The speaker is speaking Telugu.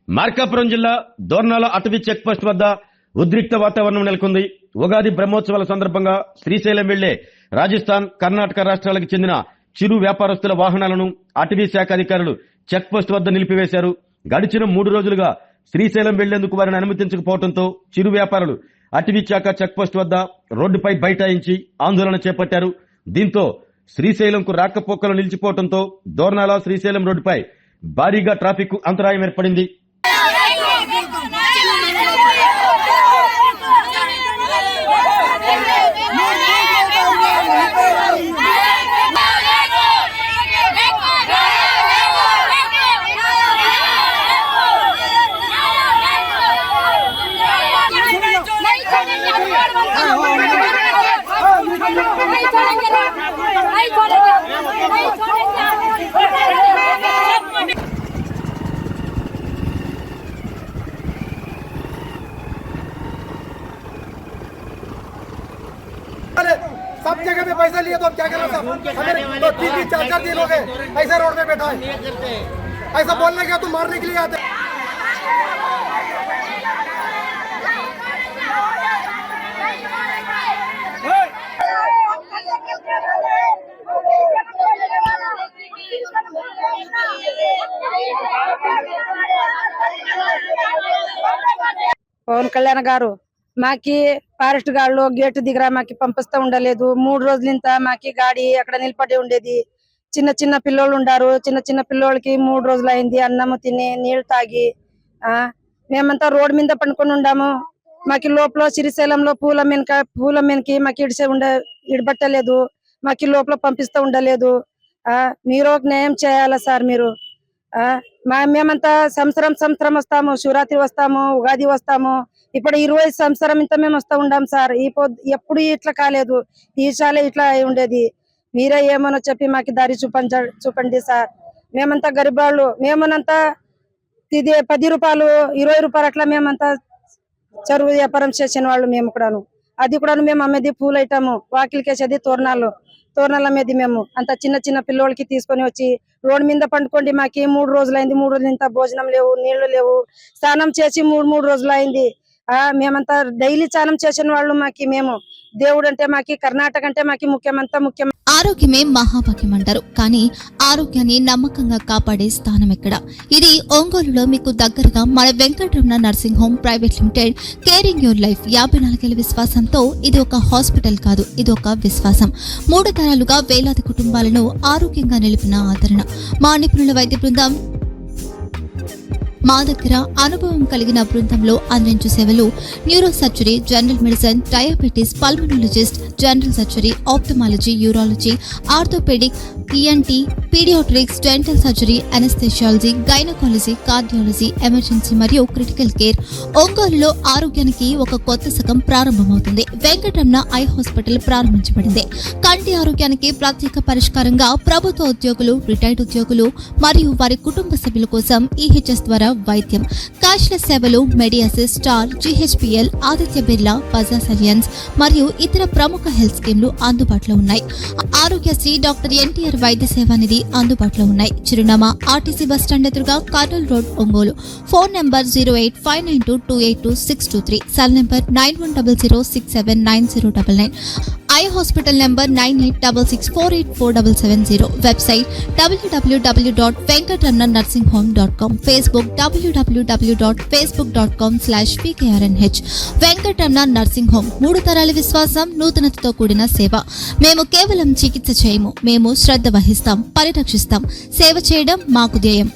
మార్కాపురం జిల్లా దోర్నాల అటవీ చెక్ పోస్ట్ వద్ద ఉద్రిక్త వాతావరణం నెలకొంది. ఉగాది బ్రహ్మోత్సవాల సందర్భంగా శ్రీశైలం వెళ్లే రాజస్థాన్, కర్ణాటక రాష్ట్రాలకు చెందిన చిరు వ్యాపారస్తుల వాహనాలను అటవీ శాఖ అధికారులు చెక్ పోస్ట్ వద్ద నిలిపివేశారు. గడిచిన 3 రోజులుగా శ్రీశైలం వెళ్లేందుకు వారిని అనుమతించకపోవడంతో చిరు వ్యాపారులు అటవీ శాఖ చెక్ పోస్ట్ వద్ద రోడ్డుపై బైఠాయించి ఆందోళన చేపట్టారు. దీంతో శ్రీశైలంకు రాకపోకలు నిలిచిపోవడంతో దోర్నాల శ్రీశైలం రోడ్డుపై భారీగా ట్రాఫిక్ అంతరాయం ఏర్పడింది. सब जगह पे पैसा लिए तो हम क्या करें साहब? हमें तो 3-4 दिन हो गए ऐसा रोड पे बैठा है, ऐसा बोलने का तो मारने के लिए आते हैं। పవన్ కళ్యాణ్ గారు మాకి ఫారెస్ట్ గాళ్ళు గేట్ దగ్గర మాకి పంపిస్తూ ఉండలేదు. 3 రోజులింత మాకి గాడి అక్కడ నిలబడి ఉండేది. చిన్న చిన్న పిల్లోళ్ళు ఉండారు. చిన్న పిల్లోళ్ళకి 3 రోజులు అయింది అన్నము తిని నీళ్లు తాగి. మేమంతా రోడ్ మీద పండుకొని ఉండాము. మాకి లోపల శ్రీశైలంలో పూల మీనకి మాకి ఇడబట్టలేదు. మాకి లోపల పంపిస్తూ ఉండలేదు. మీరు ఒక న్యాయం చేయాలా సార్? మీరు మేమంతా సంవత్సరం వస్తాము, శివరాత్రి వస్తాము, ఉగాది వస్తాము. ఇప్పుడు 20 సంవత్సరం ఇంత మేము వస్తూ ఉండాం సార్. ఎప్పుడు ఇట్లా కాలేదు. ఈసారి ఇట్లా అయి ఉండేది. మీరే ఏమనో చెప్పి మాకి దారి చూపండి సార్. మేమంతా గరీబాళ్ళు. మేమనంతా 10 రూపాయలు 20 రూపాయలు అట్లా మేమంతా చెరువు వ్యాపారం చేసిన వాళ్ళు. మేము కూడాను అది కూడా మేము అమ్మేది పూలు ఐటము, వాకిలికేసేది తోరణాలు అమ్మేది. మేము అంత చిన్న పిల్లోళ్ళకి తీసుకొని వచ్చి రోడ్డు మీద పండుకోండి. మాకి 3 రోజులైంది. 3 రోజులు ఇంత భోజనం లేవు, నీళ్లు లేవు. స్నానం చేసి 3 రోజులు అయింది. మేమంతా డైలీ స్నానం చేసిన వాళ్ళు. మేము దేవుడు అంటే మాకి కర్ణాటక అంటే మాకి ముఖ్యం. ఆరోగ్యమే మహాభాగ్యం అంటారు. కానీ ఆరోగ్యాన్ని నమ్మకంగా కాపాడే స్థానం ఎక్కడ? ఇది ఒంగోలులో మీకు దగ్గరగా మన Venkataramana nursing home private limited. Caring your life 54 ఏళ్ల విశ్వాసంతో ఇది ఒక హాస్పిటల్ కాదు, ఇది ఒక విశ్వాసం. 3 తరాలుగా వేలాది కుటుంబాలను ఆరోగ్యంగా నిలిపిన ఆదరణ. మా నిపుణుల వైద్య బృందం మా దగ్గర అనుభవం కలిగిన బృందంలో అందించే సేవలు neuro surgery, general medicine, diabetes, pulmonologist, general surgery, ophthalmology, urology, orthopaedic, ENT, paediatrics, dental surgery, anaesthesiology, gynaecology, cardiology, emergency మరియు క్రిటికల్ కేర్. ఒంగోలులో ఆరోగ్యానికి ఒక కొత్త శకం ప్రారంభమవుతుంది. వెంకటరమణ ఐ హాస్పిటల్ ప్రారంభించబడింది. కంటి ఆరోగ్యానికి ప్రత్యేక పరిష్కారంగా ప్రభుత్వ ఉద్యోగులు, రిటైర్డ్ ఉద్యోగులు మరియు వారి కుటుంబ సభ్యుల కోసం ఈహెచ్ఎస్ ద్వారా వైద్యం, క్యాష్లెస్ సేవలు, మెడియాసిస్, Star, GHPL, Aditya Birla, Bajaj Allianz మరియు ఇతర ప్రముఖ హెల్త్ స్కీమ్లు అందుబాటులో ఉన్నాయి. ఆరోగ్యశ్రీ, డాక్టర్ ఎన్టీఆర్ వైద్య సేవా నిధి అందుబాటులో ఉన్నాయి. చిరునామా ఆర్టీసీ బస్టాండ్ ఎదురుగా, Kurnool road, Ongole. Phone number 08592282623, cell number 9100679099. Eye hospital number 9866484770. Website www.venkatramanarsinghome.com. Facebook www.facebook.com/pkrnh. Venkataramana nursing home 3 తరాల విశ్వాసం, నూతనతతో కూడిన సేవ. మేము కేవలం చికిత్స చేయము, మేము శ్రద్ధ వహిస్తాం, పరిరక్షిస్తాం. సేవ చేయడం మాకు ధ్యేయం.